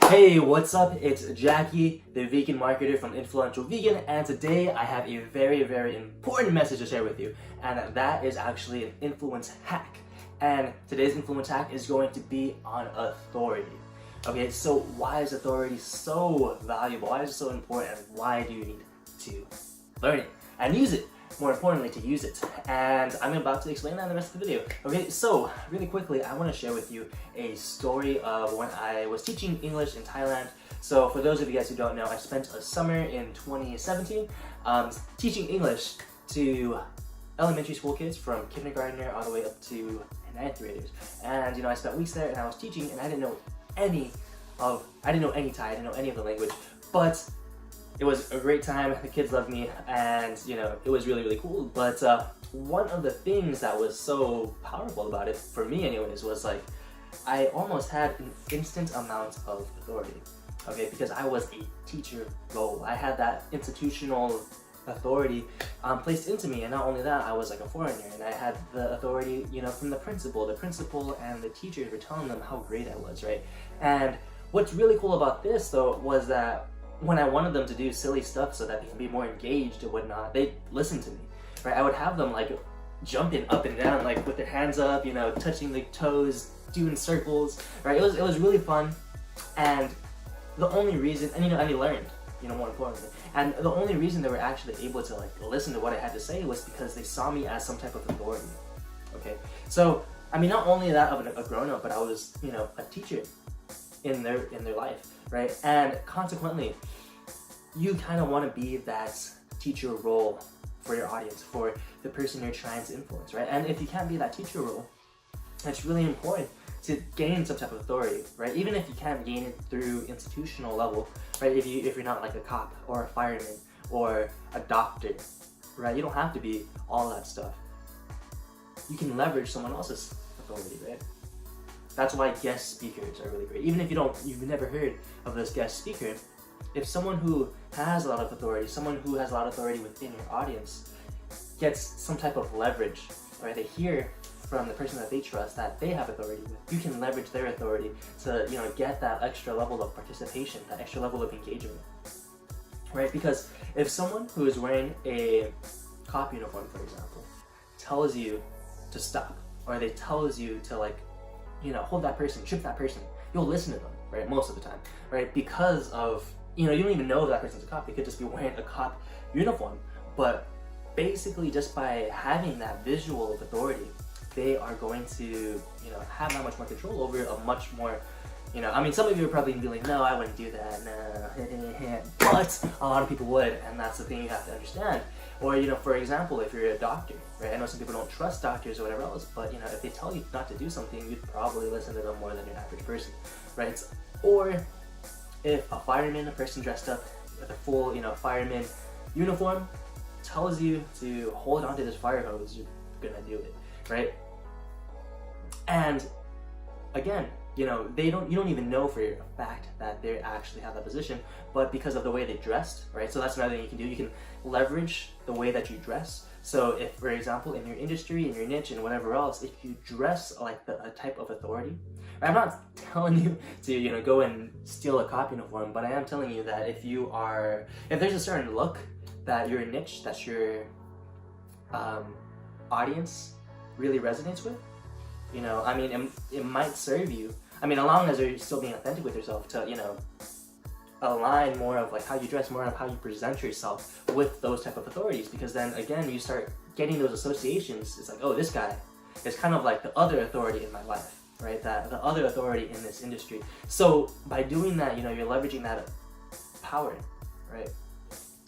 Hey, what's up? It's Jackie, the vegan marketer from Influential Vegan, and today I have a very, very important message to share with you, and that is actually an influence hack. And today's influence hack is going to be on authority. Okay, so why is authority so valuable? Why is it so important? And why do you need to learn it and use it? More importantly, to use it. And I'm about to explain that in the rest of the video. Okay, so really quickly, I want to share with you a story of when I was teaching English in Thailand. So for those of you guys who don't know, I spent a summer in 2017 teaching English to elementary school kids from kindergartner all the way up to 9th graders. And I spent weeks there and I was teaching, and I didn't know any Thai, I didn't know any of the language, but it was a great time. The kids loved me, and it was really, really cool. But one of the things that was so powerful about it, for me anyways, was like I almost had an instant amount of authority. Okay, because I was a teacher role. I had that institutional authority placed into me, and not only that, I was like a foreigner, and I had the authority, from the principal. The principal and the teachers were telling them how great I was, right? And what's really cool about this, though, was that when I wanted them to do silly stuff so that they can be more engaged and whatnot, they'd listen to me, right? I would have them like jumping up and down, like with their hands up, touching the toes, doing circles, right? It was really fun, and the only reason, and they learned, more importantly, and the only reason they were actually able to like listen to what I had to say was because they saw me as some type of authority. Okay, so not only that of a grown-up, but I was a teacher in their life, right? And consequently, you kind of want to be that teacher role for your audience, for the person you're trying to influence, right? And if you can't be that teacher role, it's really important to gain some type of authority, right? Even if you can't gain it through institutional level, right? If you're not like a cop or a fireman or a doctor, right? You don't have to be all that stuff. You can leverage someone else's authority, right? That's why guest speakers are really great. Even if you've never heard of this guest speaker, if someone who has a lot of authority, someone who has a lot of authority within your audience gets some type of leverage, right? They hear from the person that they trust that they have authority with. You can leverage their authority to, get that extra level of participation, that extra level of engagement, right? Because if someone who is wearing a cop uniform, for example, tells you to stop, or they tells you to hold that person, trip that person, you'll listen to them, right? Most of the time, right? Because of, you don't even know that person's a cop. They could just be wearing a cop uniform. But basically, just by having that visual of authority, they are going to, have that much more control over a much more, some of you are probably feeling, no, I wouldn't do that, no, but a lot of people would, and that's the thing you have to understand. Or, for example, if you're a doctor, right? I know some people don't trust doctors or whatever else, but, if they tell you not to do something, you'd probably listen to them more than your average person, right? Or if a fireman, a person dressed up with a full, fireman uniform, tells you to hold onto this fire hose, you're gonna do it, right? And again, you don't even know for a fact that they actually have that position, but because of the way they dressed, right? So that's another thing you can do. You can leverage the way that you dress. So if, for example, in your industry, in your niche, and whatever else, if you dress like a type of authority, I'm not telling you to, go and steal a cop uniform, but I am telling you that if there's a certain look that your niche, that your audience really resonates with, it might serve you. As long as you're still being authentic with yourself, to, align more of like how you dress, more of how you present yourself with those type of authorities, because then again, you start getting those associations. It's like, oh, this guy is kind of like the other authority in my life, right? That the other authority in this industry. So by doing that, you're leveraging that power, right?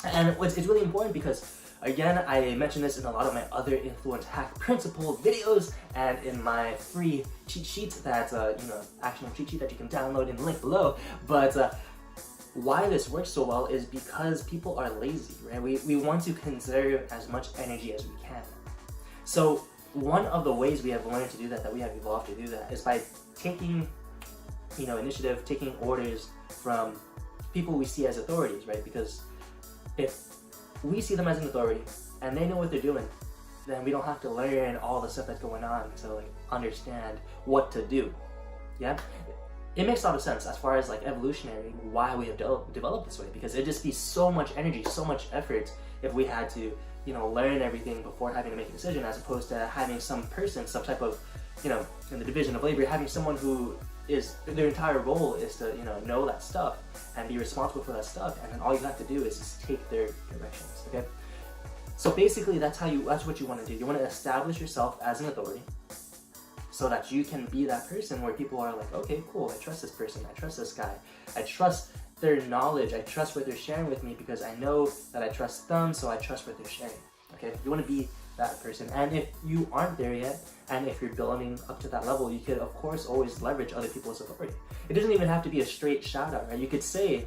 And it's really important because, again, I mentioned this in a lot of my other influence hack principle videos and in my free cheat sheet that, actionable cheat sheet that you can download in the link below. But why this works so well is because people are lazy, right? We want to conserve as much energy as we can. So one of the ways we have learned to do that we have evolved to do that, is by taking, initiative, taking orders from people we see as authorities, right? Because if we see them as an authority and they know what they're doing, then we don't have to learn all the stuff that's going on to understand what to do. Yeah, it makes a lot of sense as far as like evolutionary why we have developed this way, because it'd just be so much energy, so much effort if we had to, you know, learn everything before having to make a decision, as opposed to having some person, some type of, you know, in the division of labor, having someone who is, their entire role is to, you know that stuff and be responsible for that stuff, and then all you have to do is just take their directions, okay? So basically that's what you want to do. You want to establish yourself as an authority so that you can be that person where people are like, okay, cool, I trust this person, I trust this guy, I trust their knowledge, I trust what they're sharing with me because I know that I trust them, so I trust what they're sharing, okay? You want to be that person. And if you aren't there yet, and if you're building up to that level, you could of course always leverage other people's authority. It doesn't even have to be a straight shout out, right? You could say,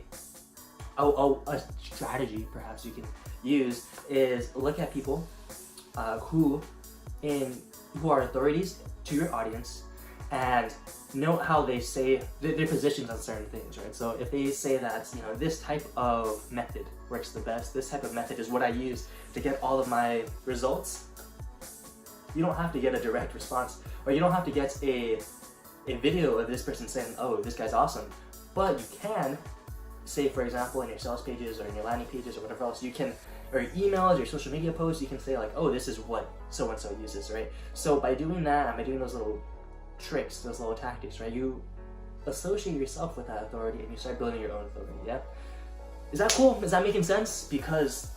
a strategy perhaps you can use is look at people who are authorities to your audience and note how they say their positions on certain things, right? So if they say that, you know, this type of method works the best, this type of method is what I use to get all of my results, you don't have to get a direct response, or you don't have to get a video of this person saying, oh, this guy's awesome. But you can say, for example, in your sales pages or in your landing pages or whatever else, you can, or your emails, your social media posts, you can say like, oh, this is what so-and-so uses, right? So by doing that, and by doing those little tricks, those little tactics, right, you associate yourself with that authority and you start building your own authority, yeah? Is that cool? Is that making sense? Because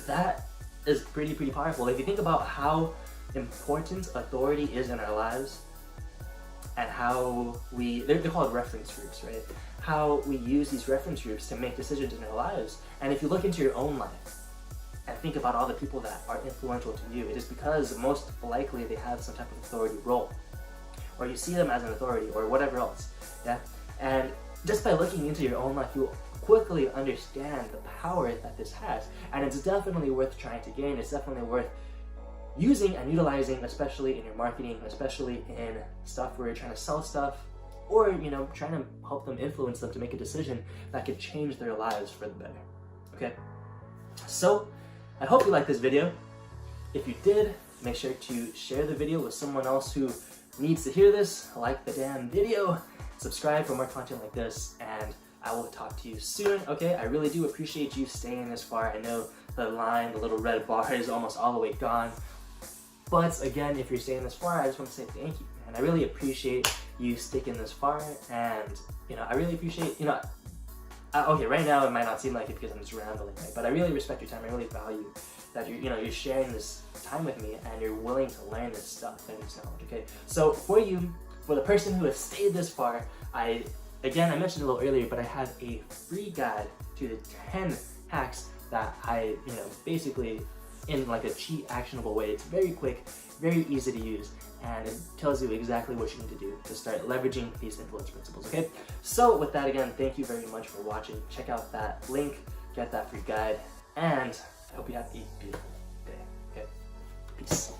that is pretty powerful. If you think about how important authority is in our lives and how they're called reference groups, right? How we use these reference groups to make decisions in our lives. And if you look into your own life and think about all the people that are influential to you, it is because most likely they have some type of authority role, or you see them as an authority or whatever else, yeah? And just by looking into your own life, you'll quickly understand the power that this has. And it's definitely worth trying to gain. It's definitely worth using and utilizing, especially in your marketing, especially in stuff where you're trying to sell stuff, or, you know, trying to help them, influence them to make a decision that could change their lives for the better, okay? So, I hope you liked this video. If you did, make sure to share the video with someone else who needs to hear this, like the damn video, subscribe for more content like this, and I will talk to you soon, okay? I really do appreciate you staying this far. I know the line, the little red bar is almost all the way gone. But again, if you're staying this far, I just want to say thank you, man. I really appreciate you sticking this far, and, you know, I really appreciate, you know, okay, right now it might not seem like it because I'm just rambling, right? But I really respect your time. I really value that you're sharing this time with me and you're willing to learn this stuff and this knowledge, okay? So for the person who has stayed this far, again, I mentioned a little earlier, but I have a free guide to the 10 hacks that I, you know, basically in like a cheat actionable way. It's very quick, very easy to use, and it tells you exactly what you need to do to start leveraging these influence principles, okay? So with that, again, thank you very much for watching. Check out that link, get that free guide, and I hope you have a beautiful day, okay? Peace.